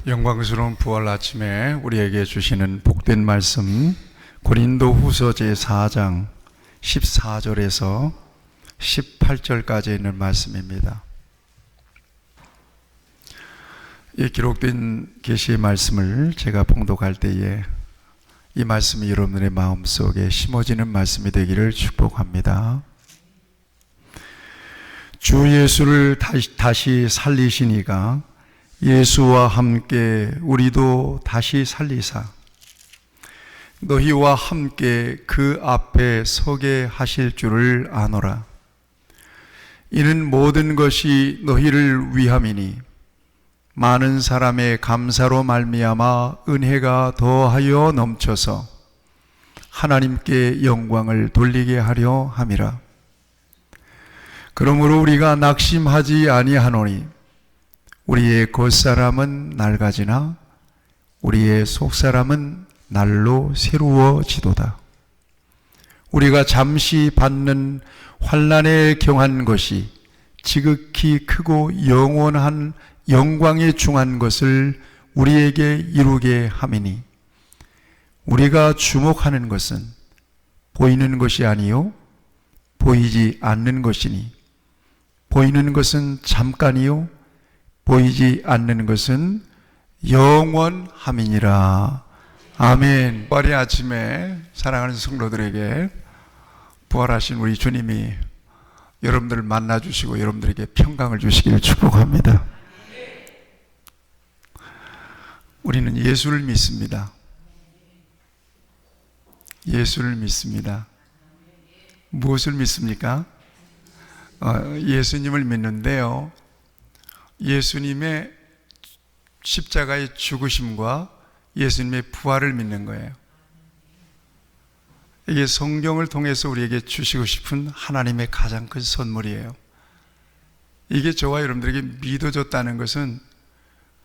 영광스러운 부활 아침에 우리에게 주시는 복된 말씀, 고린도후서 제4장 14절에서 18절까지 있는 말씀입니다. 이 기록된 계시의 말씀을 제가 봉독할 때에 이 말씀이 여러분의 마음속에 심어지는 말씀이 되기를 축복합니다. 주 예수를 다시 살리시니가 예수와 함께 우리도 다시 살리사 너희와 함께 그 앞에 서게 하실 줄을 아노라. 이는 모든 것이 너희를 위함이니 많은 사람의 감사로 말미암아 은혜가 더하여 넘쳐서 하나님께 영광을 돌리게 하려 함이라. 그러므로 우리가 낙심하지 아니하노니 우리의 겉사람은 낡아지나 우리의 속사람은 날로 새로워지도다. 우리가 잠시 받는 환난에 경한 것이 지극히 크고 영원한 영광에 중한 것을 우리에게 이루게 함이니 우리가 주목하는 것은 보이는 것이 아니요 보이지 않는 것이니 보이는 것은 잠깐이요 보이지 않는 것은 영원함이니라. 아멘. 부활의 아침에 사랑하는 성도들에게 부활하신 우리 주님이 여러분들을 만나주시고 여러분들에게 평강을 주시기를 축복합니다. 우리는 예수를 믿습니다. 예수를 믿습니다. 무엇을 믿습니까? 예수님을 믿는데요, 예수님의 십자가의 죽으심과 예수님의 부활을 믿는 거예요. 이게 성경을 통해서 우리에게 주시고 싶은 하나님의 가장 큰 선물이에요. 이게 저와 여러분들에게 믿어졌다는 것은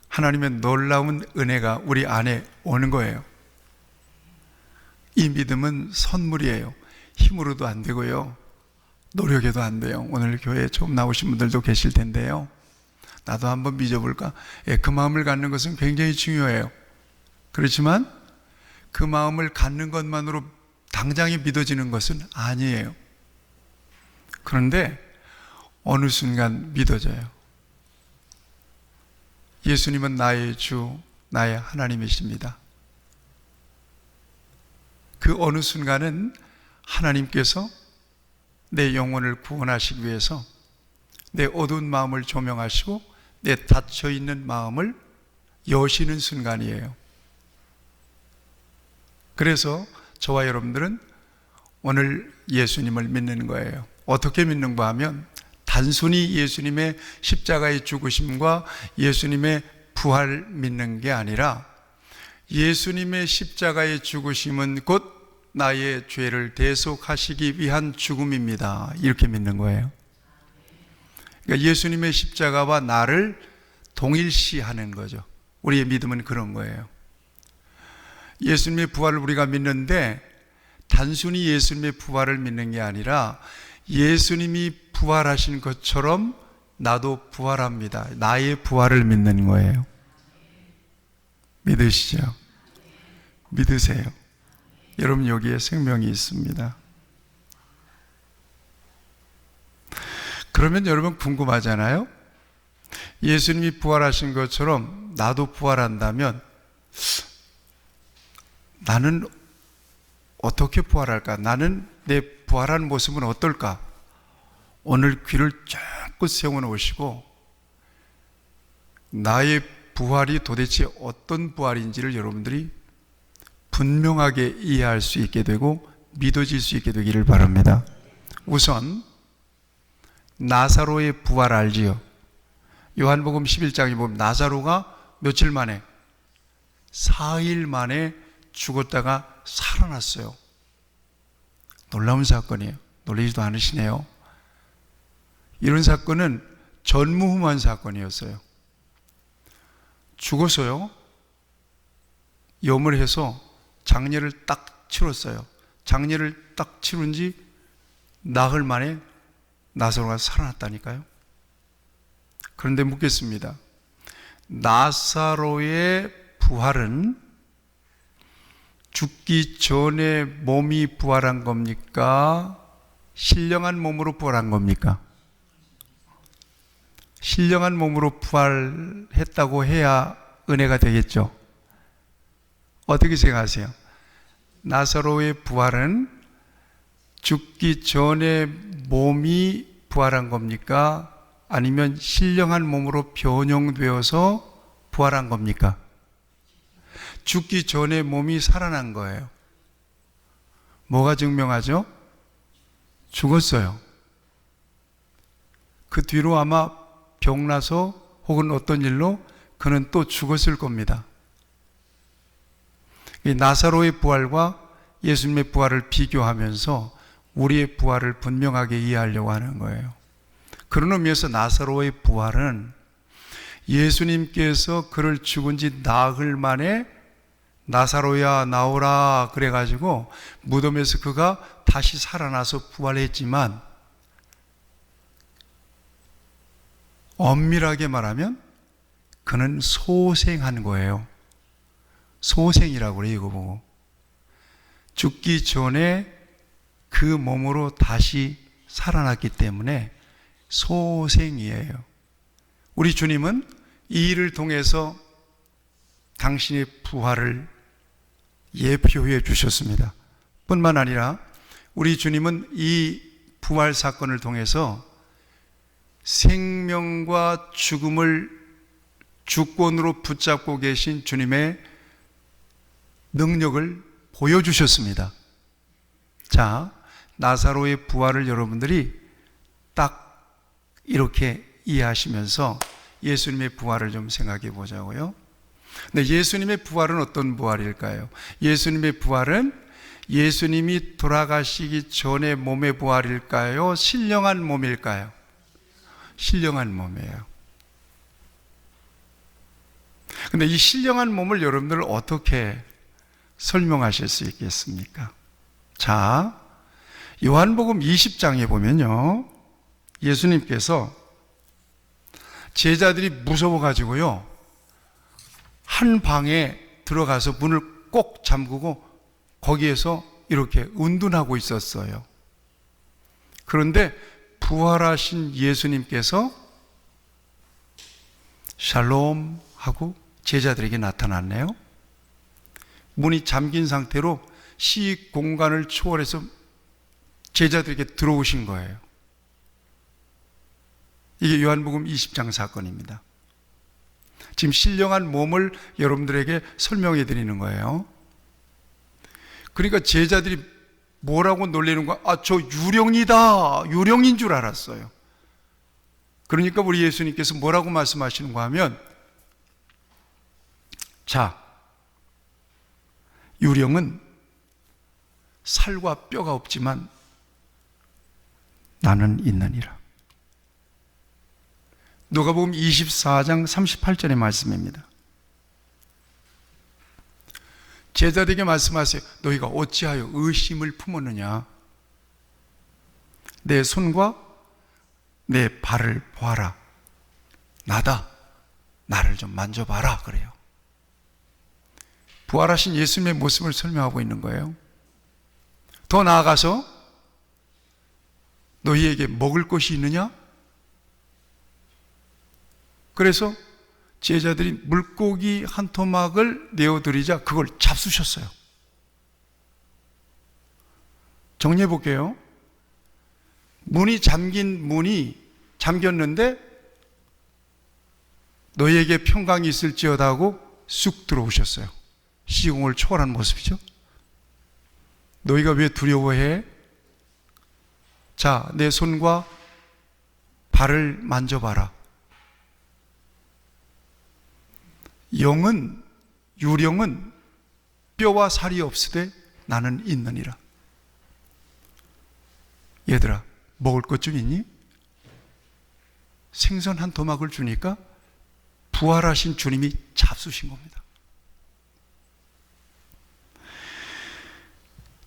하나님의 놀라운 은혜가 우리 안에 오는 거예요. 이 믿음은 선물이에요. 힘으로도 안 되고요, 노력해도 안 돼요. 오늘 교회에 처음 나오신 분들도 계실 텐데요, 나도 한번 믿어볼까? 그 마음을 갖는 것은 굉장히 중요해요. 그렇지만 그 마음을 갖는 것만으로 당장에 믿어지는 것은 아니에요. 그런데 어느 순간 믿어져요. 예수님은 나의 주, 나의 하나님이십니다. 그 어느 순간은 하나님께서 내 영혼을 구원하시기 위해서 내 어두운 마음을 조명하시고 내 닫혀있는 마음을 여시는 순간이에요. 그래서 저와 여러분들은 오늘 예수님을 믿는 거예요. 어떻게 믿는가 하면 단순히 예수님의 십자가의 죽으심과 예수님의 부활을 믿는 게 아니라 예수님의 십자가의 죽으심은 곧 나의 죄를 대속하시기 위한 죽음입니다. 이렇게 믿는 거예요. 그러니까 예수님의 십자가와 나를 동일시하는 거죠. 우리의 믿음은 그런 거예요. 예수님의 부활을 우리가 믿는데 단순히 예수님의 부활을 믿는 게 아니라 예수님이 부활하신 것처럼 나도 부활합니다. 나의 부활을 믿는 거예요. 믿으시죠? 믿으세요. 여러분, 여기에 생명이 있습니다. 그러면 여러분 궁금하잖아요? 예수님이 부활하신 것처럼 나도 부활한다면 나는 어떻게 부활할까? 나는 내 부활한 모습은 어떨까? 오늘 귀를 쫙 세워 놓으시고 나의 부활이 도대체 어떤 부활인지를 여러분들이 분명하게 이해할 수 있게 되고 믿어질 수 있게 되기를 바랍니다. 우선 나사로의 부활 알지요? 요한복음 11장에 보면 나사로가 며칠 만에 4일 만에 죽었다가 살아났어요. 놀라운 사건이에요. 놀라지도 않으시네요. 이런 사건은 전무후무한 사건이었어요. 죽어서요, 염을 해서 장례를 딱 치렀어요. 장례를 딱 치른 지 나흘 만에 나사로가 살아났다니까요. 그런데 묻겠습니다. 나사로의 부활은 죽기 전에 몸이 부활한 겁니까? 신령한 몸으로 부활한 겁니까? 신령한 몸으로 부활했다고 해야 은혜가 되겠죠. 어떻게 생각하세요? 나사로의 부활은 죽기 전에 몸이 부활한 겁니까? 아니면 신령한 몸으로 변형되어서 부활한 겁니까? 죽기 전에 몸이 살아난 거예요. 뭐가 증명하죠? 죽었어요. 그 뒤로 아마 병나서 혹은 어떤 일로 그는 또 죽었을 겁니다. 이 나사로의 부활과 예수님의 부활을 비교하면서 우리의 부활을 분명하게 이해하려고 하는 거예요. 그런 의미에서 나사로의 부활은 예수님께서 그를 죽은 지 나흘 만에 나사로야 나오라 그래가지고 무덤에서 그가 다시 살아나서 부활했지만, 엄밀하게 말하면 그는 소생한 거예요. 소생이라고 그래요. 이거 보고 죽기 전에 그 몸으로 다시 살아났기 때문에 소생이에요. 우리 주님은 이 일을 통해서 당신의 부활을 예표해 주셨습니다. 뿐만 아니라 우리 주님은 이 부활 사건을 통해서 생명과 죽음을 주권으로 붙잡고 계신 주님의 능력을 보여주셨습니다. 자, 나사로의 부활을 여러분들이 딱 이렇게 이해하시면서 예수님의 부활을 좀 생각해 보자고요. 근데 예수님의 부활은 어떤 부활일까요? 예수님의 부활은 예수님이 돌아가시기 전의 몸의 부활일까요? 신령한 몸일까요? 신령한 몸이에요. 근데 이 신령한 몸을 여러분들 어떻게 설명하실 수 있겠습니까? 자, 요한복음 20장에 보면요, 예수님께서 제자들이 무서워가지고요, 한 방에 들어가서 문을 꼭 잠그고 거기에서 이렇게 운둔하고 있었어요. 그런데 부활하신 예수님께서 샬롬 하고 제자들에게 나타났네요. 문이 잠긴 상태로 시익 공간을 초월해서 제자들에게 들어오신 거예요. 이게 요한복음 20장 사건입니다. 지금 신령한 몸을 여러분들에게 설명해 드리는 거예요. 그러니까 제자들이 뭐라고 놀리는 거야? 아, 저 유령이다. 유령인 줄 알았어요. 그러니까 우리 예수님께서 뭐라고 말씀하시는가 하면, 자, 유령은 살과 뼈가 없지만 나는 있느니라. 누가복음 24장 38절의 말씀입니다. 제자들에게 말씀하세요. 너희가 어찌하여 의심을 품었느냐? 내 손과 내 발을 보아라. 나다. 나를 좀 만져봐라. 그래요. 부활하신 예수님의 모습을 설명하고 있는 거예요. 더 나아가서 너희에게 먹을 것이 있느냐? 그래서 제자들이 물고기 한 토막을 내어드리자 그걸 잡수셨어요. 정리해 볼게요. 문이 잠겼는데 너희에게 평강이 있을지어다 하고 쑥 들어오셨어요. 시공을 초월한 모습이죠. 너희가 왜 두려워해? 자, 내 손과 발을 만져봐라. 유령은 뼈와 살이 없으되 나는 있느니라. 얘들아, 먹을 것 좀 있니? 생선 한 토막을 주니까 부활하신 주님이 잡수신 겁니다.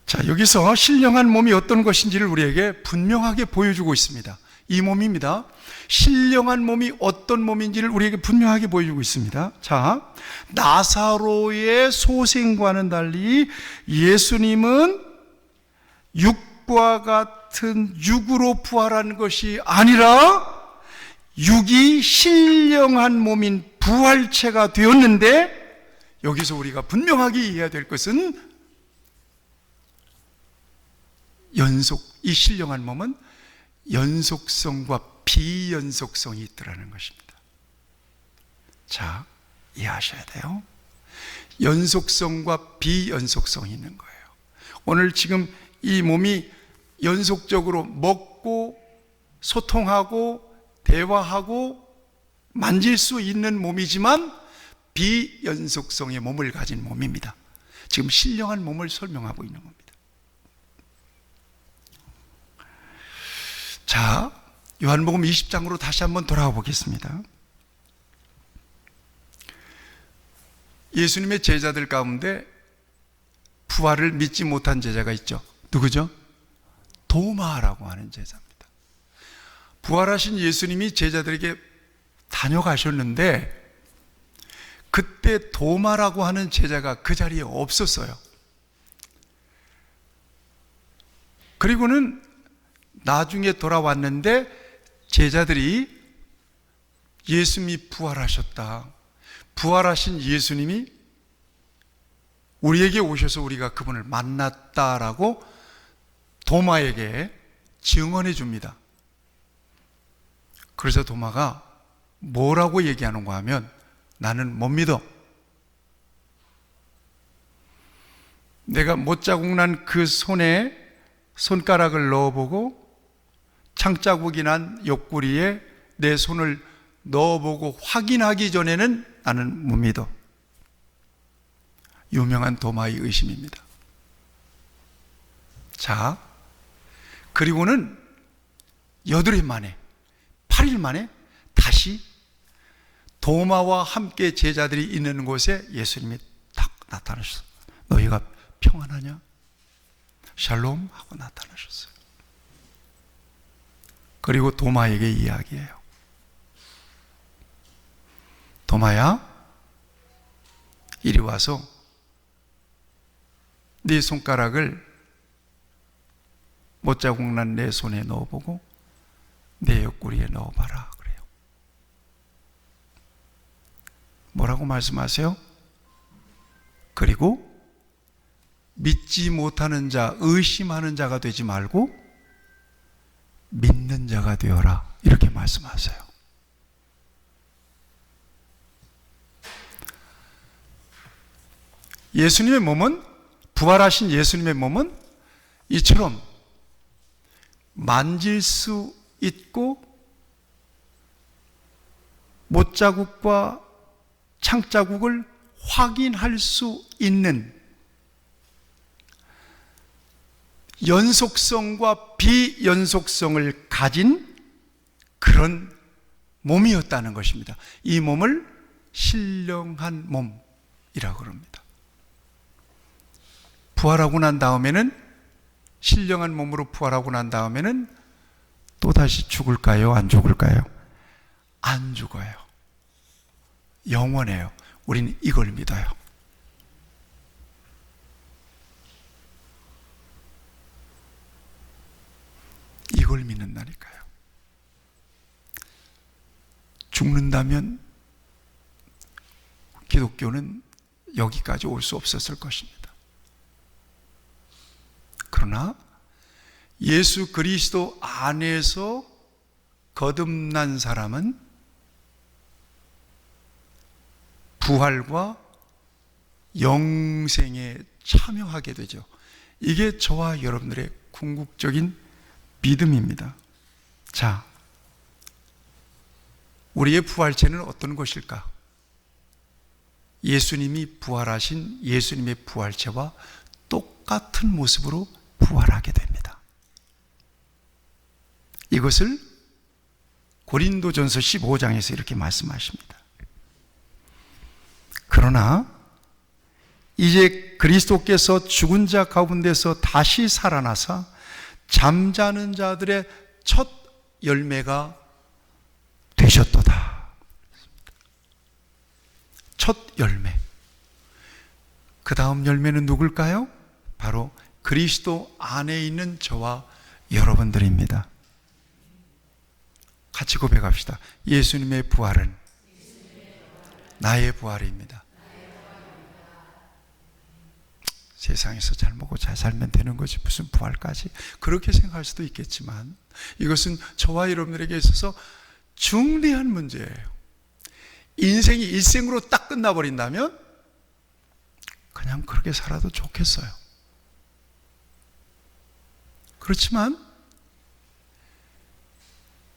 자, 여기서 신령한 몸이 어떤 것인지를 우리에게 분명하게 보여주고 있습니다. 이 몸입니다. 신령한 몸이 어떤 몸인지를 우리에게 분명하게 보여주고 있습니다. 자, 나사로의 소생과는 달리 예수님은 육과 같은 육으로 부활한 것이 아니라 육이 신령한 몸인 부활체가 되었는데, 여기서 우리가 분명하게 이해해야 될 것은 이 신령한 몸은 연속성과 비연속성이 있더라는 것입니다. 자, 이해하셔야 돼요. 연속성과 비연속성이 있는 거예요. 오늘 지금 이 몸이 연속적으로 먹고 소통하고 대화하고 만질 수 있는 몸이지만 비연속성의 몸을 가진 몸입니다. 지금 신령한 몸을 설명하고 있는 겁니다. 자, 요한복음 20장으로 다시 한번 돌아가 보겠습니다. 예수님의 제자들 가운데 부활을 믿지 못한 제자가 있죠. 누구죠? 도마라고 하는 제자입니다. 부활하신 예수님이 제자들에게 다녀가셨는데 그때 도마라고 하는 제자가 그 자리에 없었어요. 그리고는 나중에 돌아왔는데 제자들이 예수님이 부활하셨다, 부활하신 예수님이 우리에게 오셔서 우리가 그분을 만났다라고 도마에게 증언해 줍니다. 그래서 도마가 뭐라고 얘기하는가 하면, 나는 못 믿어. 내가 못자국 난 그 손에 손가락을 넣어보고 창자국이 난 옆구리에 내 손을 넣어보고 확인하기 전에는 나는 못 믿어. 유명한 도마의 의심입니다. 자, 그리고는 8일 만에, 8일 만에 다시 도마와 함께 제자들이 있는 곳에 예수님이 딱 나타나셨어요. 너희가 평안하냐? 샬롬 하고 나타나셨어요. 그리고 도마에게 이야기해요. 도마야, 이리 와서 네 손가락을 못자국 난 내 손에 넣어보고 내 옆구리에 넣어봐라 그래요. 뭐라고 말씀하세요? 그리고 믿지 못하는 자, 의심하는 자가 되지 말고 믿는 자가 되어라, 이렇게 말씀하세요. 예수님의 몸은, 부활하신 예수님의 몸은 이처럼 만질 수 있고 못자국과 창자국을 확인할 수 있는 연속성과 비연속성을 가진 그런 몸이었다는 것입니다. 이 몸을 신령한 몸이라고 합니다. 부활하고 난 다음에는, 신령한 몸으로 부활하고 난 다음에는 또 다시 죽을까요? 안 죽을까요? 안 죽어요. 영원해요. 우리는 이걸 믿어요. 이걸 믿는다니까요. 죽는다면 기독교는 여기까지 올 수 없었을 것입니다. 그러나 예수 그리스도 안에서 거듭난 사람은 부활과 영생에 참여하게 되죠. 이게 저와 여러분들의 궁극적인 믿음입니다. 자, 우리의 부활체는 어떤 것일까? 예수님이 부활하신 예수님의 부활체와 똑같은 모습으로 부활하게 됩니다. 이것을 고린도전서 15장에서 이렇게 말씀하십니다. 그러나 이제 그리스도께서 죽은 자 가운데서 다시 살아나사 잠자는 자들의 첫 열매가 되셨도다. 첫 열매. 그 다음 열매는 누굴까요? 바로 그리스도 안에 있는 저와 여러분들입니다. 같이 고백합시다. 예수님의 부활은 나의 부활입니다. 세상에서 잘 먹고 잘 살면 되는 거지 무슨 부활까지, 그렇게 생각할 수도 있겠지만 이것은 저와 여러분들에게 있어서 중대한 문제예요. 인생이 일생으로 딱 끝나버린다면 그냥 그렇게 살아도 좋겠어요. 그렇지만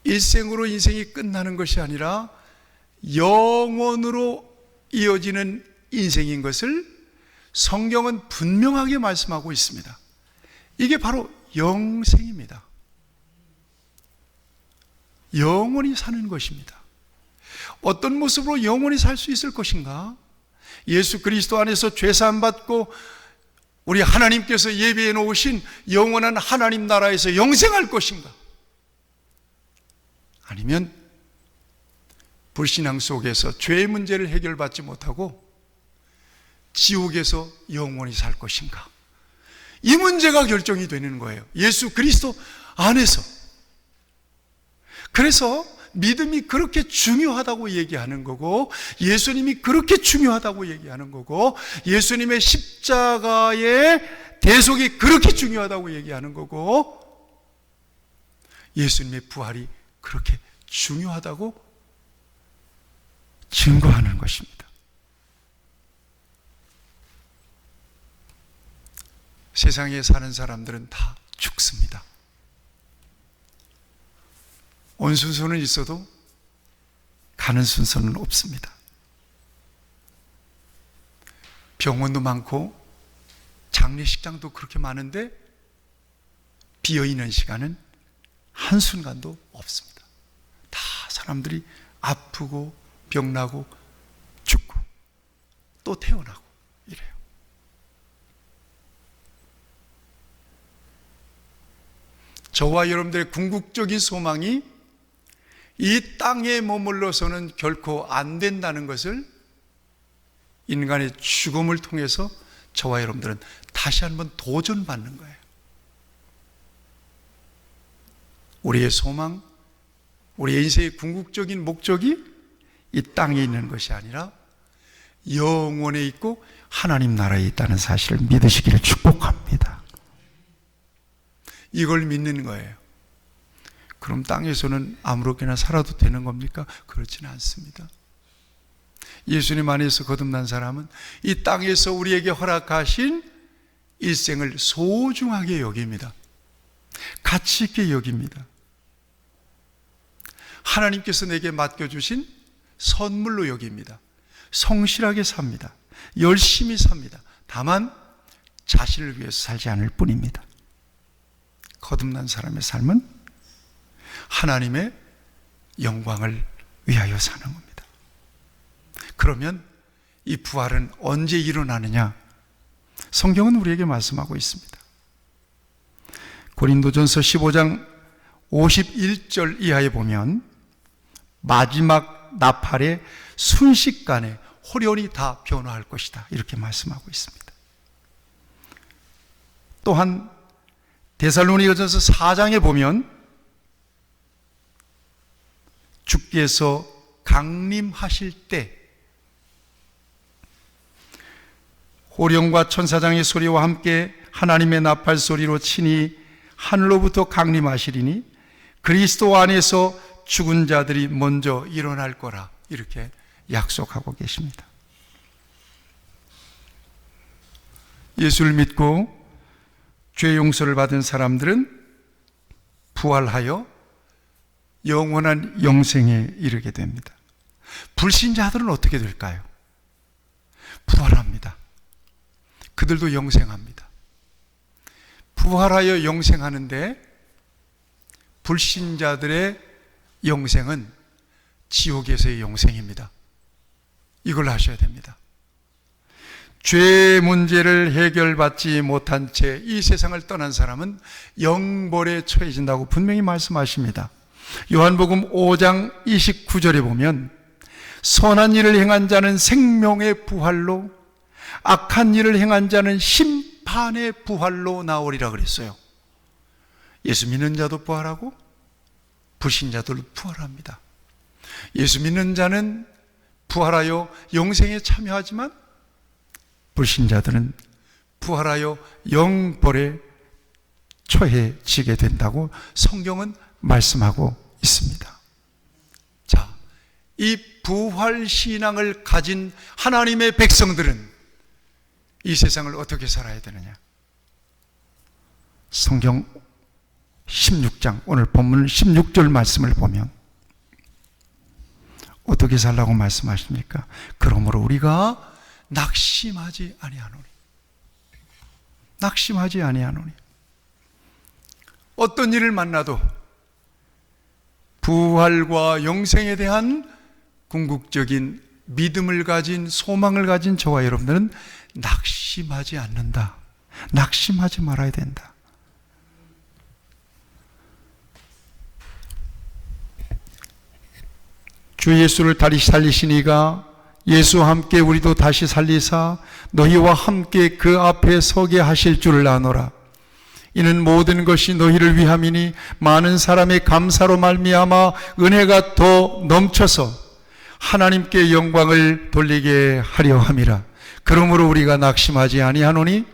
일생으로 인생이 끝나는 것이 아니라 영원으로 이어지는 인생인 것을 성경은 분명하게 말씀하고 있습니다. 이게 바로 영생입니다. 영원히 사는 것입니다. 어떤 모습으로 영원히 살 수 있을 것인가? 예수 그리스도 안에서 죄사함 받고 우리 하나님께서 예비해 놓으신 영원한 하나님 나라에서 영생할 것인가? 아니면 불신앙 속에서 죄의 문제를 해결받지 못하고 지옥에서 영원히 살 것인가? 이 문제가 결정이 되는 거예요. 예수 그리스도 안에서. 그래서 믿음이 그렇게 중요하다고 얘기하는 거고, 예수님이 그렇게 중요하다고 얘기하는 거고, 예수님의 십자가의 대속이 그렇게 중요하다고 얘기하는 거고, 예수님의 부활이 그렇게 중요하다고 증거하는 것입니다. 세상에 사는 사람들은 다 죽습니다. 온 순서는 있어도 가는 순서는 없습니다. 병원도 많고 장례식장도 그렇게 많은데 비어있는 시간은 한순간도 없습니다. 다 사람들이 아프고 병나고 죽고 또 태어나고 이래요. 저와 여러분들의 궁극적인 소망이 이 땅에 머물러서는 결코 안 된다는 것을 인간의 죽음을 통해서 저와 여러분들은 다시 한번 도전받는 거예요. 우리의 소망, 우리의 인생의 궁극적인 목적이 이 땅에 있는 것이 아니라 영원에 있고 하나님 나라에 있다는 사실을 믿으시기를 축복합니다. 이걸 믿는 거예요. 그럼 땅에서는 아무렇게나 살아도 되는 겁니까? 그렇지는 않습니다. 예수님 안에서 거듭난 사람은 이 땅에서 우리에게 허락하신 일생을 소중하게 여깁니다. 가치 있게 여깁니다. 하나님께서 내게 맡겨주신 선물로 여깁니다. 성실하게 삽니다. 열심히 삽니다. 다만 자신을 위해서 살지 않을 뿐입니다. 거듭난 사람의 삶은 하나님의 영광을 위하여 사는 겁니다. 그러면 이 부활은 언제 일어나느냐? 성경은 우리에게 말씀하고 있습니다. 고린도전서 15장 51절 이하에 보면 마지막 나팔의 순식간에 호련히 다 변화할 것이다, 이렇게 말씀하고 있습니다. 또한 데살로니가전서 4장에 보면 주께서 강림하실 때 호령과 천사장의 소리와 함께 하나님의 나팔 소리로 친히 하늘로부터 강림하시리니 그리스도 안에서 죽은 자들이 먼저 일어날 거라, 이렇게 약속하고 계십니다. 예수를 믿고 죄 용서를 받은 사람들은 부활하여 영원한 영생에 이르게 됩니다. 불신자들은 어떻게 될까요? 부활합니다. 그들도 영생합니다. 부활하여 영생하는데 불신자들의 영생은 지옥에서의 영생입니다. 이걸 아셔야 됩니다. 죄의 문제를 해결받지 못한 채 이 세상을 떠난 사람은 영벌에 처해진다고 분명히 말씀하십니다. 요한복음 5장 29절에 보면 선한 일을 행한 자는 생명의 부활로, 악한 일을 행한 자는 심판의 부활로 나오리라 그랬어요. 예수 믿는 자도 부활하고 불신자들도 부활합니다. 예수 믿는 자는 부활하여 영생에 참여하지만 불신자들은 부활하여 영벌에 처해지게 된다고 성경은 말씀하고 있습니다. 자, 이 부활신앙을 가진 하나님의 백성들은 이 세상을 어떻게 살아야 되느냐? 성경 16장, 오늘 본문 16절 말씀을 보면 어떻게 살라고 말씀하십니까? 그러므로 우리가 낙심하지 아니하노니. 낙심하지 아니하노니. 어떤 일을 만나도 부활과 영생에 대한 궁극적인 믿음을 가진, 소망을 가진 저와 여러분들은 낙심하지 않는다. 낙심하지 말아야 된다. 주 예수를 다시 살리시니가 예수와 함께 우리도 다시 살리사 너희와 함께 그 앞에 서게 하실 줄을 아노라. 이는 모든 것이 너희를 위함이니 많은 사람의 감사로 말미암아 은혜가 더 넘쳐서 하나님께 영광을 돌리게 하려 함이라. 그러므로 우리가 낙심하지 아니하노니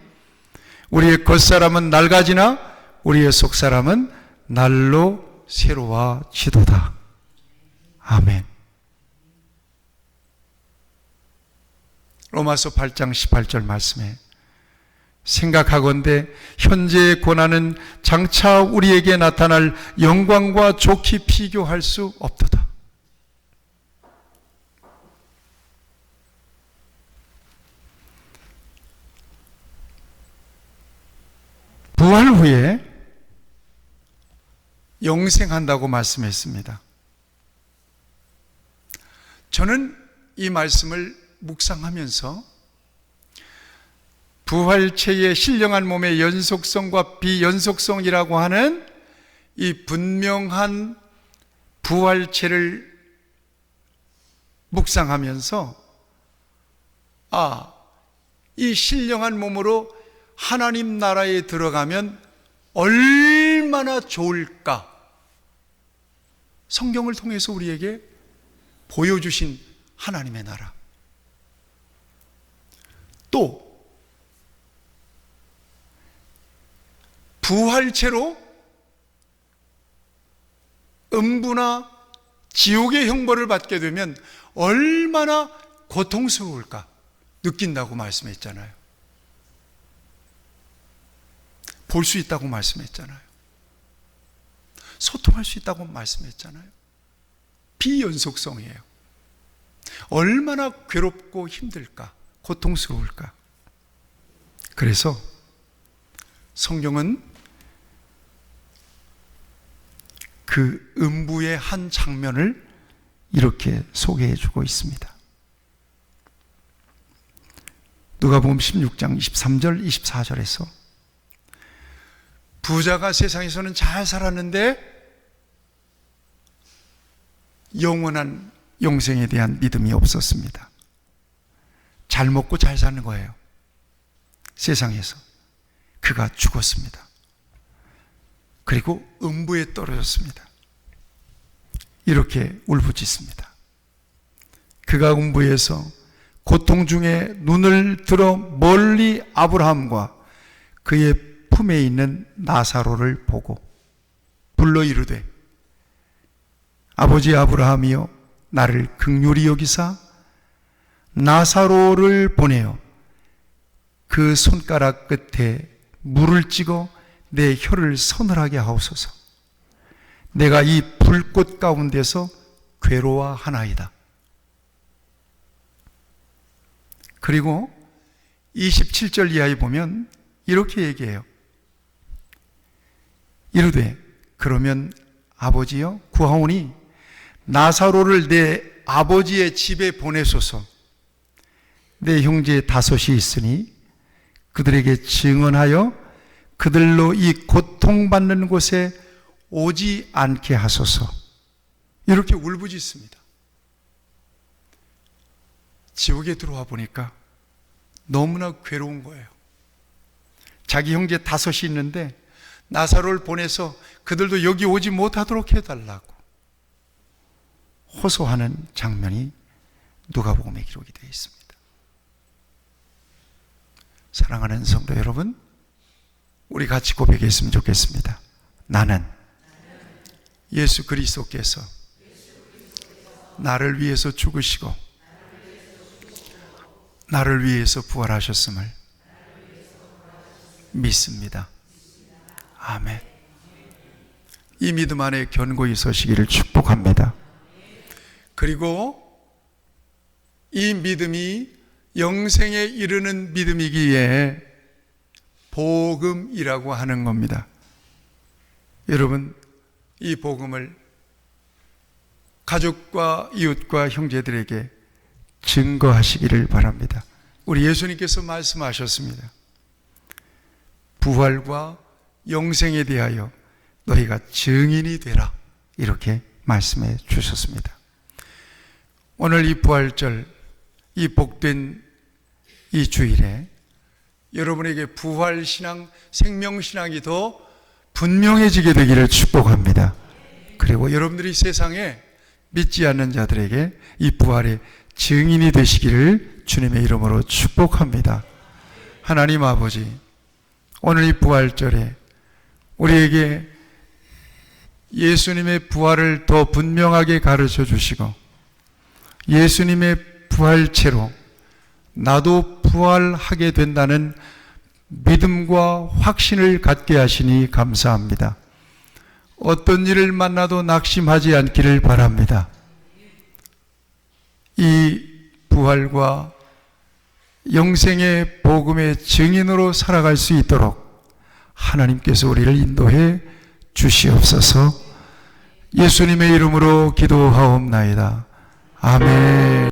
우리의 겉사람은 낡아지나 우리의 속사람은 날로 새로워지도다. 아멘. 로마서 8장 18절 말씀에 생각하건대 현재의 고난은 장차 우리에게 나타날 영광과 좋게 비교할 수 없도다. 부활 후에 영생한다고 말씀했습니다. 저는 이 말씀을 묵상하면서 부활체의 신령한 몸의 연속성과 비연속성이라고 하는 이 분명한 부활체를 묵상하면서 이 신령한 몸으로 하나님 나라에 들어가면 얼마나 좋을까? 성경을 통해서 우리에게 보여주신 하나님의 나라. 또 부활체로 음부나 지옥의 형벌을 받게 되면 얼마나 고통스러울까 느낀다고 말씀했잖아요. 볼 수 있다고 말씀했잖아요. 소통할 수 있다고 말씀했잖아요. 비연속성이에요. 얼마나 괴롭고 힘들까, 고통스러울까. 그래서 성경은 그 음부의 한 장면을 이렇게 소개해 주고 있습니다. 누가복음 16장 23절 24절에서 부자가 세상에서는 잘 살았는데 영원한 영생에 대한 믿음이 없었습니다. 잘 먹고 잘 사는 거예요. 세상에서. 그가 죽었습니다. 그리고 음부에 떨어졌습니다. 이렇게 울부짖습니다. 그가 음부에서 고통 중에 눈을 들어 멀리 아브라함과 그의 품에 있는 나사로를 보고 불러 이르되 아버지 아브라함이여 나를 긍휼히 여기사 나사로를 보내어 그 손가락 끝에 물을 찍어 내 혀를 서늘하게 하옵소서. 내가 이 불꽃 가운데서 괴로워하나이다. 그리고 27절 이하에 보면 이렇게 얘기해요. 이르되 그러면 아버지여 구하오니 나사로를 내 아버지의 집에 보내소서. 내 형제 다섯이 있으니 그들에게 증언하여 그들로 이 고통받는 곳에 오지 않게 하소서. 이렇게 울부짖습니다. 지옥에 들어와 보니까 너무나 괴로운 거예요. 자기 형제 5이 있는데 나사로를 보내서 그들도 여기 오지 못하도록 해달라고 호소하는 장면이 누가복음에 기록이 되어 있습니다. 사랑하는 성도 여러분, 우리 같이 고백했으면 좋겠습니다. 나는 예수 그리스도께서 나를 위해서 죽으시고 나를 위해서 부활하셨음을 믿습니다. 아멘. 이 믿음 안에 견고히 서시기를 축복합니다. 그리고 이 믿음이 영생에 이르는 믿음이기에 복음이라고 하는 겁니다. 여러분, 이 복음을 가족과 이웃과 형제들에게 증거하시기를 바랍니다. 우리 예수님께서 말씀하셨습니다. 부활과 영생에 대하여 너희가 증인이 되라, 이렇게 말씀해 주셨습니다. 오늘 이 부활절, 이 복된 이 주일에 여러분에게 부활신앙, 생명신앙이 더 분명해지게 되기를 축복합니다. 그리고 여러분들이 세상에 믿지 않는 자들에게 이 부활의 증인이 되시기를 주님의 이름으로 축복합니다. 하나님 아버지, 오늘 이 부활절에 우리에게 예수님의 부활을 더 분명하게 가르쳐 주시고 예수님의 부활체로 나도 부활하게 된다는 믿음과 확신을 갖게 하시니 감사합니다. 어떤 일을 만나도 낙심하지 않기를 바랍니다. 이 부활과 영생의 복음의 증인으로 살아갈 수 있도록 하나님께서 우리를 인도해 주시옵소서. 예수님의 이름으로 기도하옵나이다. 아멘.